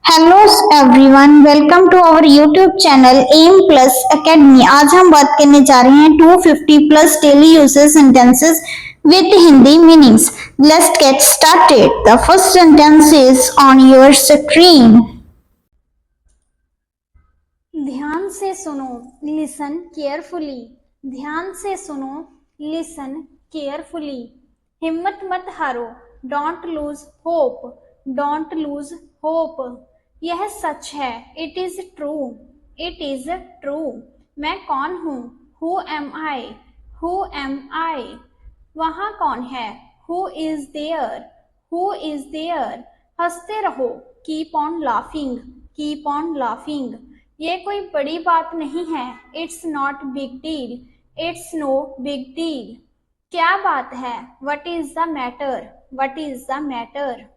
Hello everyone, welcome to our YouTube channel M plus academy. आज हम बात करने जा रहे हैं 250 plus daily usages sentences with Hindi meanings. Let's get started. The first sentence is on your screen. ध्यान से सुनो, लिसन केयरफुली। ध्यान से सुनो, लिसन केयरफुली। हिम्मत मत हारो, don't lose hope, don't lose hope. यह सच है, it is true, it is true. मैं कौन हूँ, who am I, who am I. वहाँ कौन है, who is there, who is there. हंसते रहो, keep on laughing, keep on laughing. ये कोई बड़ी बात नहीं है, it's not big deal, it's no big deal. क्या बात है, what is the matter, what is the matter.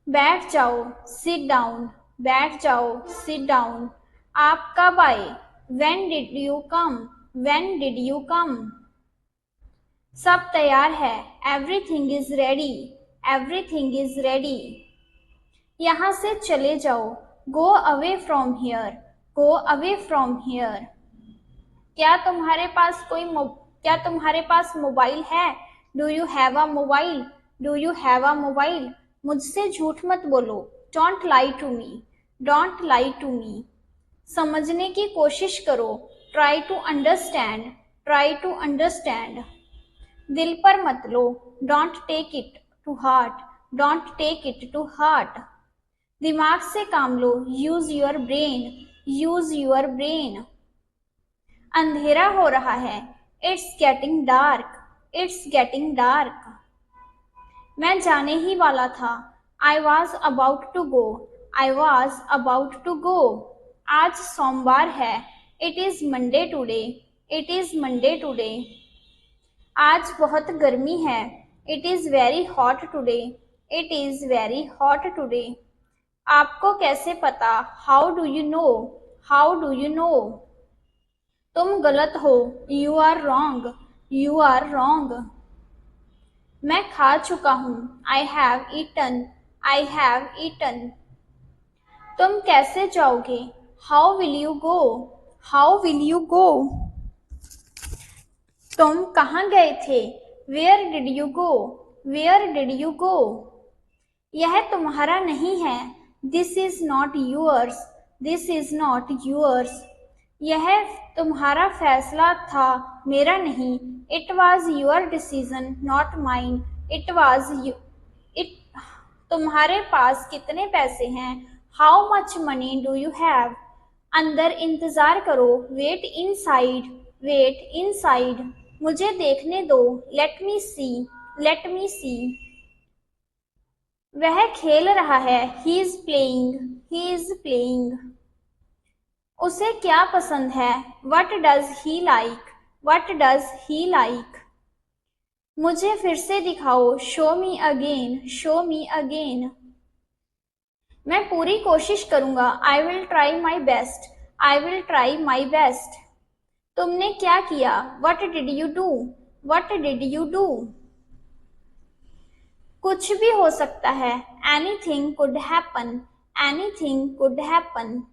बैठ जाओ, सिट डाउन, बैठ जाओ, सिट डाउन। आप कब आए, when did you come, when did you come. सब तैयार है, everything is ready, everything is ready. यहाँ से चले जाओ, go away from here, go away from here. क्या तुम्हारे पास मोबाइल है, do you have a mobile, do you have a mobile. मुझसे झूठ मत बोलो, don't lie to me, don't lie to me. समझने की कोशिश करो, try to understand, try to understand. दिल पर मत लो, don't take it to heart, don't take it to heart. दिमाग से काम लो, use your brain, use your brain. अंधेरा हो रहा है, it's getting dark, it's getting dark. मैं जाने ही वाला था, I was about to go, I was about to go. आज सोमवार है, it is Monday today, it is Monday today. आज बहुत गर्मी है, it is very hot today, it is very hot today. आपको कैसे पता, how do you know, how do you know. तुम गलत हो, you are wrong, you are wrong. मैं खा चुका हूँ, I have eaten, I have eaten. तुम कैसे जाओगे, how will you go, how will you go. तुम कहाँ गए थे, where did you go, where did you go. यह तुम्हारा नहीं है, this is not yours, this is not yours. यह तुम्हारा फैसला था, मेरा नहीं, it was your decision not mine, it was it. तुम्हारे पास कितने पैसे हैं, how much money do you have. अंदर इंतजार करो, वेट इनसाइड, वेट इनसाइड। मुझे देखने दो, लेट मी सी, लेट मी सी। वह खेल रहा है, he is playing, he is playing. उसे क्या पसंद है, what does he like, what does he like. मुझे फिर से दिखाओ, show me again, show me again. मैं पूरी कोशिश करूंगा, I will try my best, I will try my best. तुमने क्या किया, what did you do, what did you do. कुछ भी हो सकता है, anything could happen, anything could happen.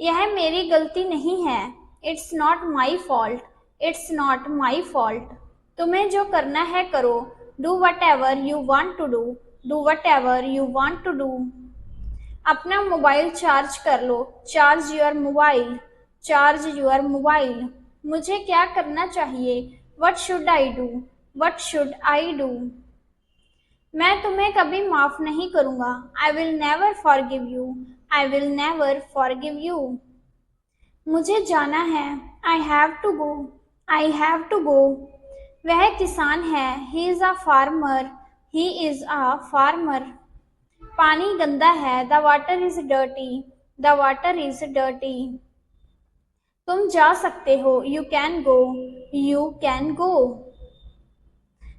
यह मेरी गलती नहीं है, it's not my fault, it's not my fault. तुम्हें जो करना है करो, do whatever you want to do, do whatever you want to do. अपना मोबाइल चार्ज कर लो, charge your mobile, charge your mobile. मुझे क्या करना चाहिए, what should I do, what should I do. मैं तुम्हें कभी माफ नहीं करूंगा, I will never forgive you, I will never forgive you. मुझे जाना है, I have to go, I have to go. वह किसान है, he is a farmer, he is a farmer. पानी गंदा है, the water is dirty, the water is dirty. तुम जा सकते हो, you can go, you can go.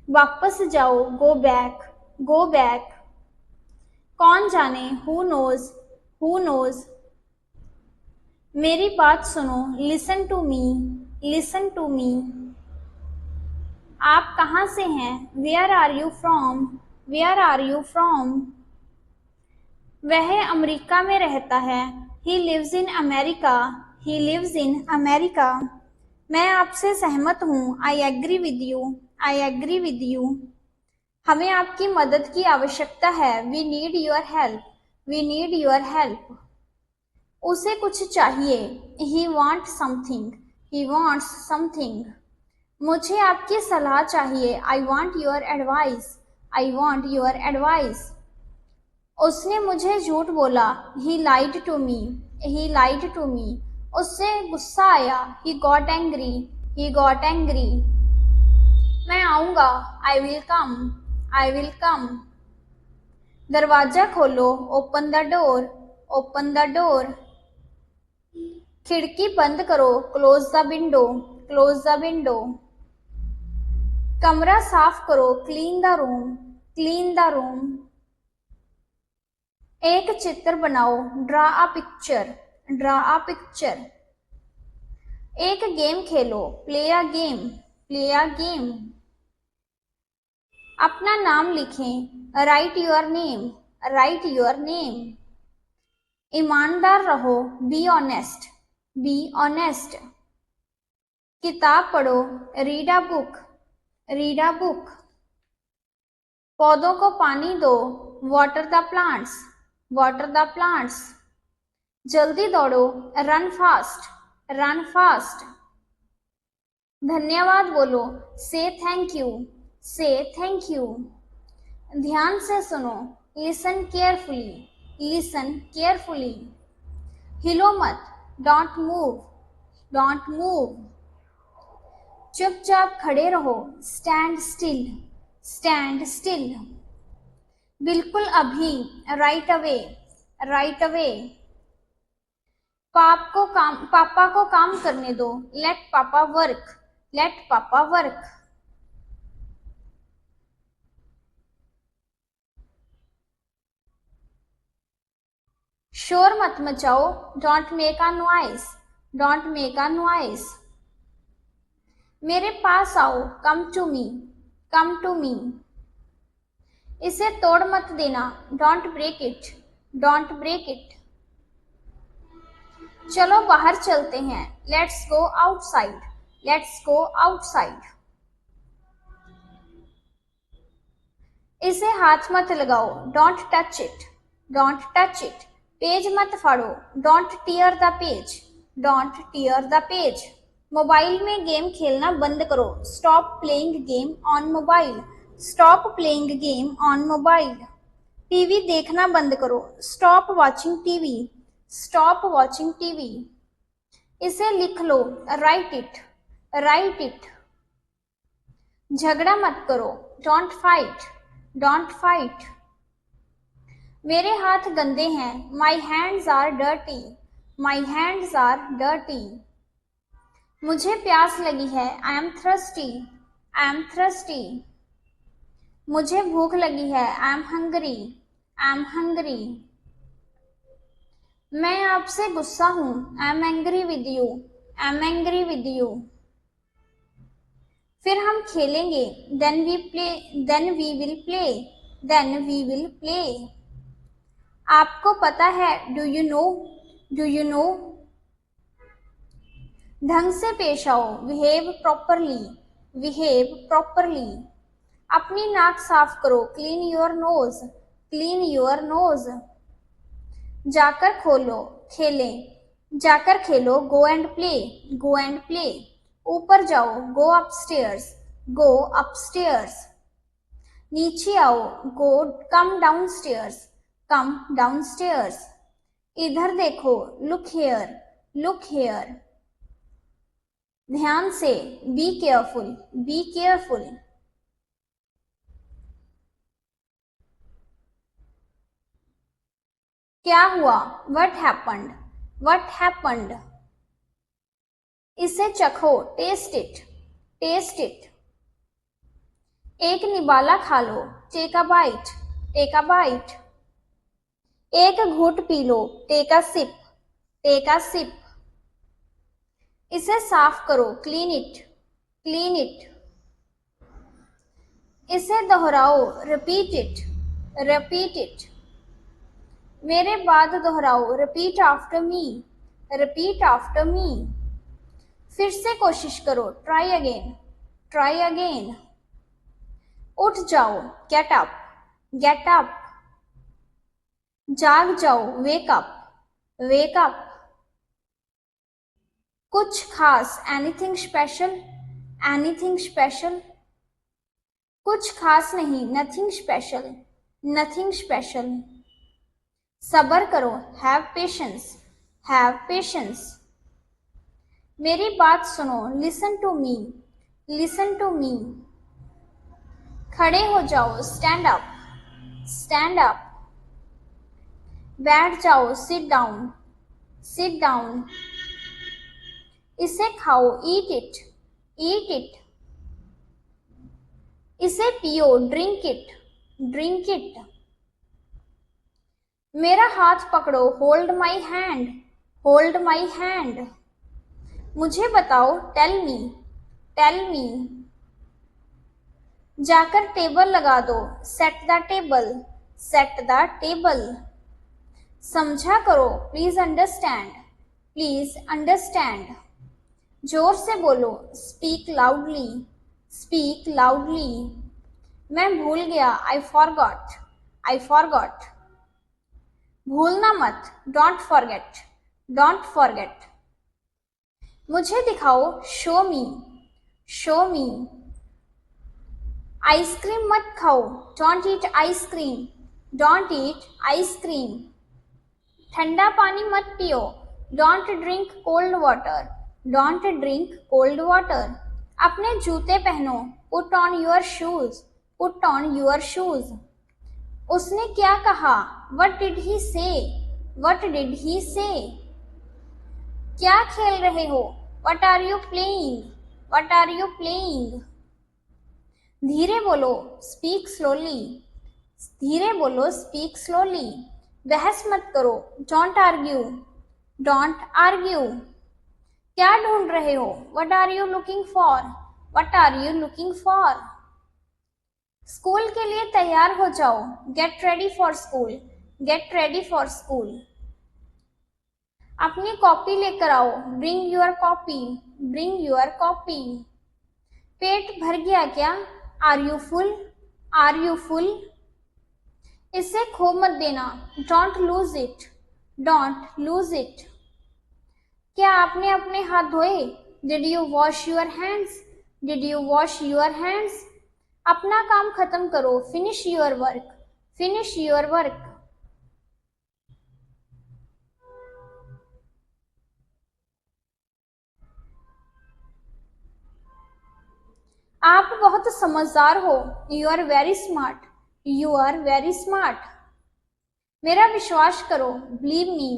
वापस जाओ, गो बैक, गो बैक। कौन जाने, हु नोज, हु नोज। मेरी बात सुनो, listen to me, listen to me. आप कहाँ से हैं, where are you from, where are you from. वह अमेरिका में रहता है। He lives in America. He lives in America. मैं आपसे सहमत हूँ। I agree with you. I agree with you. हमें आपकी मदद की आवश्यकता है। We need your help. We need your help. उसे कुछ चाहिए। He want something. He wants something. मुझे आपकी सलाह चाहिए। I want your advice. I want your advice. उसने मुझे झूठ बोला। He lied to me. He lied to me. उससे गुस्सा आया। He got angry. He got angry. मैं आऊंगा। I will come. I will come. दरवाजा खोलो। Open the door. Open the door. खिड़की बंद करो। Close the window. Close the window. कमरा साफ करो। Clean the room. Clean the room. एक चित्र बनाओ। Draw a picture. Draw a picture. एक game Khelo. Play a game. Play a game. अपना नाम लिखें। Right your name. Right your name. ईमानदार रहो। Be honest. Be honest. किताब पढ़ो। Read a book. Read a book. पौधों को पानी दो। Water the plants. Water the plants. जल्दी दौड़ो। Run fast. Run fast. धन्यवाद बोलो। से थैंक यू। से थैंक यू। ध्यान से सुनो। Listen carefully. Listen carefully. हिलो मत। Don't move. Don't move. चुपचाप खड़े रहो। Stand still. Stand still. बिल्कुल अभी। Right away. Right away. पापा को काम करने दो। लेट पापा वर्क। लेट पापा वर्क। शोर मत मचाओ। Don't make a noise. Don't make a noise. मेरे पास आओ। Come to me. Come to me. इसे तोड़ मत देना। Don't break it. Don't break it. चलो बाहर चलते हैं। Let's go outside. Let's go outside. इसे हाथ मत लगाओ। Don't touch it. Don't touch it. Page मत फाड़ो। Don't tear the page. Don't tear the page. Mobile में गेम खेलना बंद करो। Stop playing game on mobile. Stop playing game on mobile. TV देखना बंद करो। Stop watching TV. Stop watching TV. इसे लिख लो। Write it. Write it. झगड़ा मत करो। Don't fight. Don't fight. मेरे हाथ गंदे हैं। My hands are dirty. My hands are dirty. मुझे प्यास लगी है। I am thirsty. I am thirsty. मुझे भूख लगी है। I am hungry. I am hungry. मैं आपसे गुस्सा हूं। आई am angry with you. I am angry with you. फिर हम खेलेंगे। Then we play. Then we will play. Then we will play. आपको पता है। Do you know. Do you know. ढंग से पेश आओ। Behave properly. Behave properly. अपनी नाक साफ करो। Clean your nose. Clean your nose. जाकर खोलो। खेलें। जाकर खेलो। Go and play. Go and play. ऊपर जाओ। Go upstairs. Go upstairs. नीचे आओ। गो कम डाउनस्टेयर्स। Come downstairs. इधर देखो। Look here. Look here. ध्यान से। Be careful. Be careful. क्या हुआ। What happened. What happened. इसे चखो। Taste it. Taste it. एक निवाला खा लो। Take a bite. Take a bite. एक घूंट पी लो। Take a sip. Take a sip. इसे साफ करो। Clean it. Clean it. इसे दोहराओ। Repeat it. Repeat it. मेरे बाद दोहराओ, repeat after me, repeat after मी। फिर से कोशिश करो, ट्राई अगेन, ट्राई अगेन। उठ जाओ, गेट अप, गेट अप। जाग जाओ, वेक अप, वेक अप। कुछ खास, एनीथिंग स्पेशल, एनीथिंग स्पेशल। कुछ खास नहीं, नथिंग स्पेशल, नथिंग स्पेशल। सब्र करो, हैव पेशेंस, हैव पेशेंस। मेरी बात सुनो, listen to me, listen to me. खड़े हो जाओ, स्टैंड अप, स्टैंड अप। बैठ जाओ, सिट डाउन, सिट डाउन। इसे खाओ, ईट इट, ईट इट। इसे पियो, ड्रिंक इट, ड्रिंक इट। मेरा हाथ पकड़ो, hold my hand, hold my hand. मुझे बताओ, टेल मी, टेल मी। जाकर टेबल लगा दो, set the table, set the table. समझा करो, प्लीज अंडरस्टैंड, प्लीज अंडरस्टैंड। जोर से बोलो, स्पीक लाउडली, स्पीक लाउडली। मैं भूल गया, आई फॉरगॉट, आई फॉरगॉट। भूलना मत, डोंट फॉरगेट, डोंट फॉरगेट। मुझे दिखाओ, शो मी, शो मी। आइसक्रीम मत खाओ, don't eat ice cream, don't eat ice cream. ठंडा पानी मत पियो, don't drink cold water, don't drink cold water. अपने जूते पहनो, put on your shoes, put on your shoes. उसने क्या कहा, वट डिड ही से, वट डिड ही से। क्या खेल रहे हो, what are you playing, what are you playing. धीरे बोलो, स्पीक स्लोली, धीरे बोलो, स्पीक स्लोली। बहस मत करो, डोंट आर्ग्यू, डोंट आर्ग्यू। क्या ढूंढ रहे हो, what are you looking for, what are you looking for. School के लिए तैयार हो जाओ, get ready for school, get ready for school. अपनी कॉपी लेकर आओ, bring your copy, bring your copy. पेट भर गया क्या, are you full, are you full. इसे खो मत देना, don't lose it, don't lose it. क्या आपने अपने हाथ धोए, did you wash your hands, did you wash your hands. अपना काम खत्म करो, finish your work, finish your work. आप बहुत समझदार हो, you are very smart, you are very smart. मेरा विश्वास करो, बिलीव मी,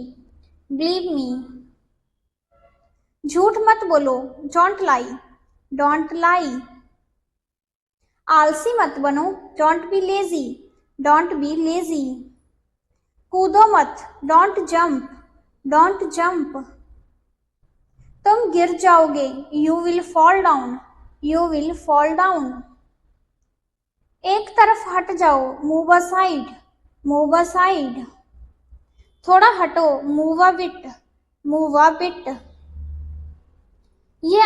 बिलीव मी। झूठ मत बोलो, डोंट लाई, डोंट लाई। आलसी मत बनो, don't be lazy, don't be lazy. कूदो मत, डोंट जंप, डोंट जंप। तुम गिर जाओगे, you will fall down, you will fall down. एक तरफ हट जाओ, मूव असाइड, मूव असाइड। थोड़ा हटो, move a bit, move a bit. ये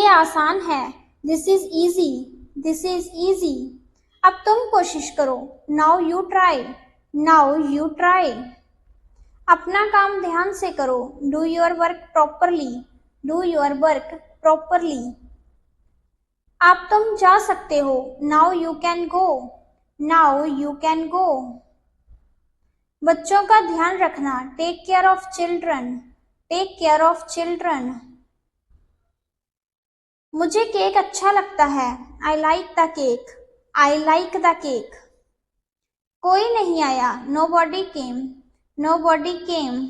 आसान है, this is easy, this is easy. अब तुम कोशिश करो, now you try, now you try. अपना काम ध्यान से करो, do your work properly, do your work properly. आप तुम जा सकते हो, now you can go, now you can go. बच्चों का ध्यान रखना, take care of children, take care of children. मुझे केक अच्छा लगता है, I like the cake, I like the cake. कोई नहीं आया, nobody came, nobody came.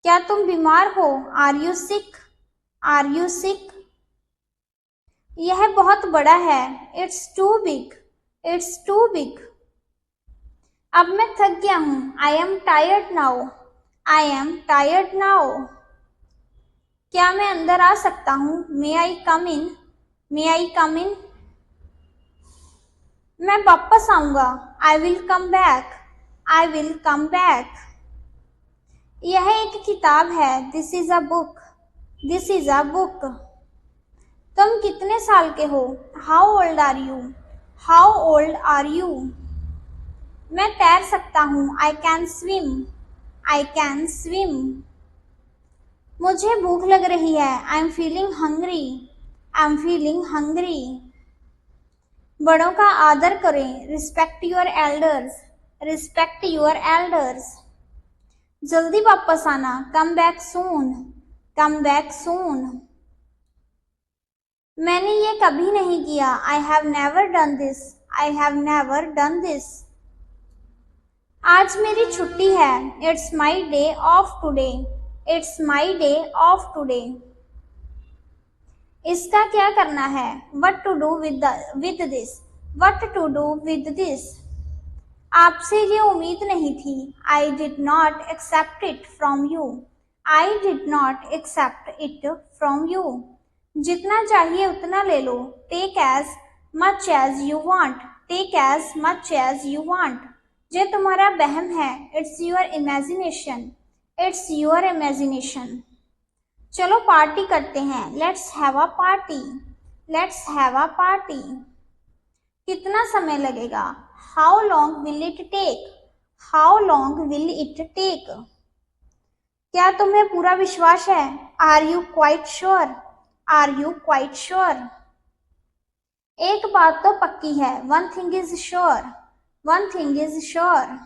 क्या तुम बीमार हो, are you sick, are you sick. यह बहुत बड़ा है, it's too big, it's too big. अब मैं थक गया हूँ, I am tired now, I am tired now. क्या मैं अंदर आ सकता हूँ, मे आई कम इन, मे आई कम इन। मैं वापस आऊंगा, I will come back, I will come back. यह एक किताब है. This is a book. This is a book. तुम कितने साल के हो? How old are you? How old are you? मैं तैर सकता हूँ. I can swim. I can swim. मुझे भूख लग रही है. I am feeling hungry. I am feeling hungry. बड़ों का आदर करें. Respect your elders. Respect your elders. जल्दी वापस आना. Come back soon. Come back soon. मैंने ये कभी नहीं किया. I have never done this. I have never done this. आज मेरी छुट्टी है. It's my day off today. It's my day off today. इसका क्या करना है? What to do with this? What to do with this? आपसे ये उम्मीद नहीं थी. I did not accept it from you. I did not accept it from you. जितना चाहिए उतना ले लो. Take as much as you want. Take as much as you want. ये तुम्हारा वहम है. It's your imagination. It's your imagination. चलो party करते हैं. Let's have a party. Let's have a party. कितना समय लगेगा? How long will it take? How long will it take? क्या तुम्हें पूरा विश्वास है? Are you quite sure? Are you quite sure? एक बात तो पक्की है. One thing is sure. One thing is sure.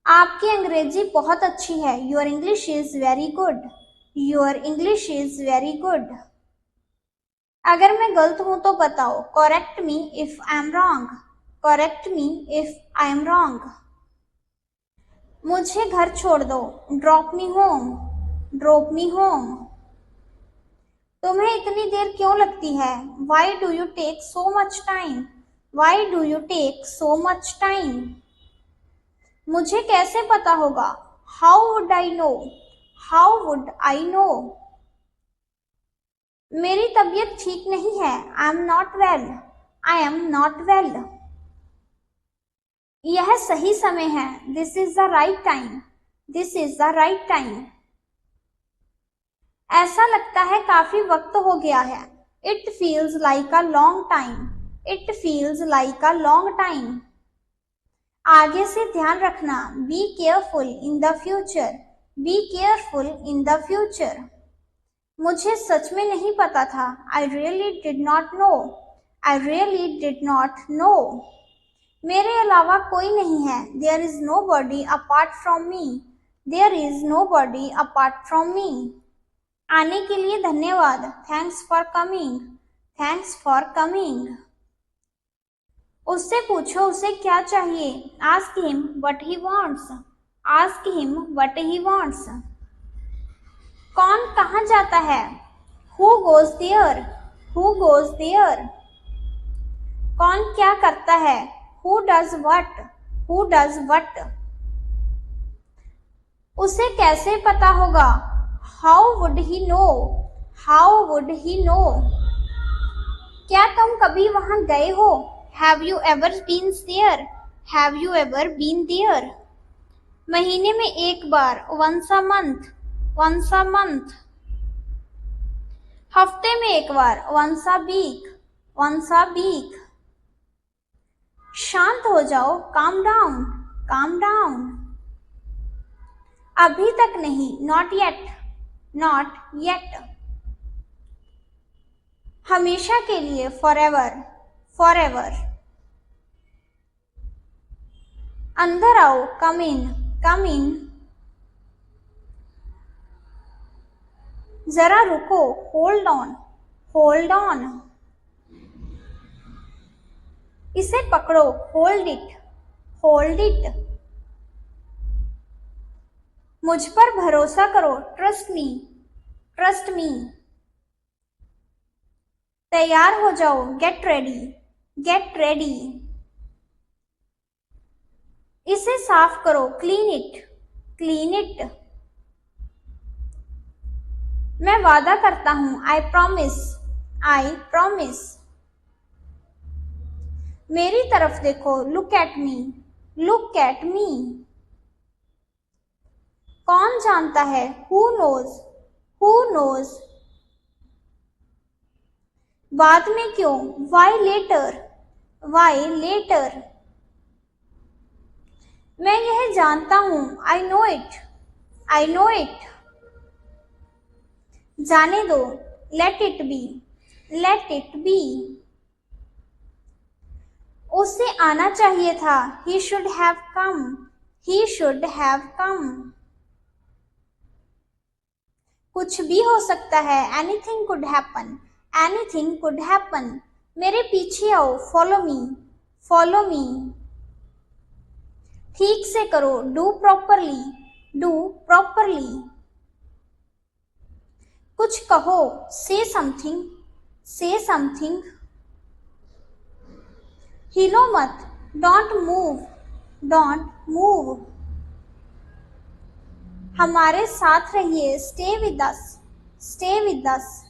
आपकी अंग्रेजी बहुत अच्छी है. Your English is very good. Your English is very good. अगर मैं गलत हूं तो बताओ. Correct me if I am wrong. Correct me if I am wrong. मुझे घर छोड़ दो. Drop me home. Drop me home. तुम्हें इतनी देर क्यों लगती है? Why do you take so much time? Why do you take so much time? मुझे कैसे पता होगा? How would I know? How would I know? मेरी तबीयत ठीक नहीं है. I am not well. I am not well. यह सही समय है. This is the right time. This is the right time. ऐसा लगता है काफी वक्त हो गया है. It feels like a long time. It feels like a long time. आगे से ध्यान रखना. Be careful in the future. Be careful in the future. मुझे सच में नहीं पता था. I really did not know. I really did not know. मेरे अलावा कोई नहीं है. There is nobody apart from me. There is nobody apart from me. आने के लिए धन्यवाद. Thanks for coming. Thanks for coming. उससे पूछो उसे क्या चाहिए. Ask him what he wants. Ask him what he wants. कौन कहाँ जाता है? Who goes there? Who goes there? कौन क्या करता है? Who does what? Who does what? उसे कैसे पता होगा? How would he know? How would he know? क्या तुम कभी वहां गए हो? Have you ever been there? Have you ever been there? महीने में एक बार. Once a month. Once a month. हफ्ते में एक बार. Once a week. Once a week. शांत हो जाओ. Calm down. Calm down. अभी तक नहीं. Not yet. Not yet. हमेशा के लिए. Forever. Forever. अंदर आओ. Come in. Come in. जरा रुको. Hold on. Hold on. इसे पकड़ो. Hold it. Hold it. मुझ पर भरोसा करो. Trust me. Trust me. तैयार हो जाओ. Get ready. Get ready. इसे साफ करो. Clean it. Clean it. मैं वादा करता हूं. I promise. I promise. मेरी तरफ देखो. Look at me. Look at me. कौन जानता है? Who knows, who knows. बाद में क्यों? Why later, why later. मैं यह जानता हूं, I know it, I know it. जाने दो, let it be, let it be. उसे आना चाहिए था, he should have come, he should have come. कुछ भी हो सकता है, anything could happen, anything could happen. मेरे पीछे आओ, फॉलो मी, फॉलो मी। ठीक से करो, डू प्रॉपरली, डू प्रॉपरली। कुछ कहो, से समथिंग, से समथिंग। हिलो मत, डोंट मूव, डोंट मूव। हमारे साथ रहिए, stay with us, stay with us.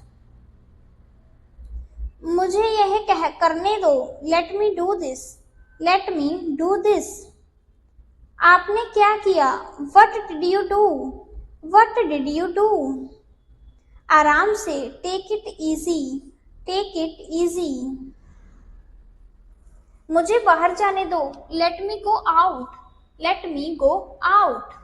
मुझे यह करने दो, let me do this, let me do this. आपने क्या किया? What did you do, what did you do. आराम से, take it easy, take it easy. मुझे बाहर जाने दो, let me go out, let me go out.